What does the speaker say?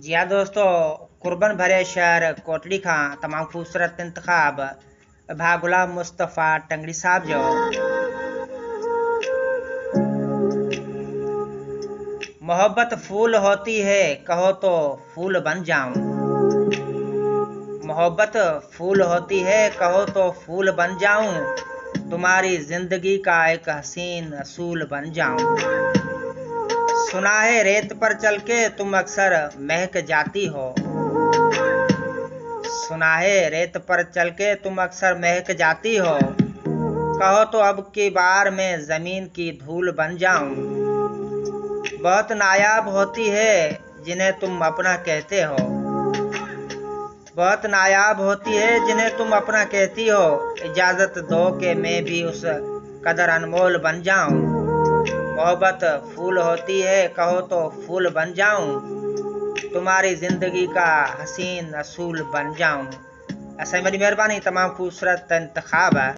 जी हाँ दोस्तों, कुर्बन भरे शहर कोटली खां तमाम खूबसूरत इंतखाब भा गुलाम मुस्तफ़ा टंगड़ी साहब जो मोहब्बत फूल होती है, कहो तो फूल बन जाऊं। मोहब्बत फूल होती है, कहो तो फूल बन जाऊं। तुम्हारी जिंदगी का एक हसीन असूल बन जाऊं। सुना है रेत पर चल के तुम अक्सर महक जाती हो। सुना है रेत पर चल के तुम अक्सर महक जाती हो। कहो तो अब की बार मैं जमीन की धूल बन जाऊं। बहुत नायाब होती है जिन्हें तुम अपना कहते हो। बहुत नायाब होती है जिन्हें तुम अपना कहती हो। इजाजत दो कि मैं भी उस कदर अनमोल बन जाऊं। मोहब्बत फूल होती है, कहो तो फूल बन जाऊं। तुम्हारी जिंदगी का हसीन असूल बन जाऊं। ऐसा ही मेरी मेहरबानी, तमाम खूबसूरत इंतखाब है।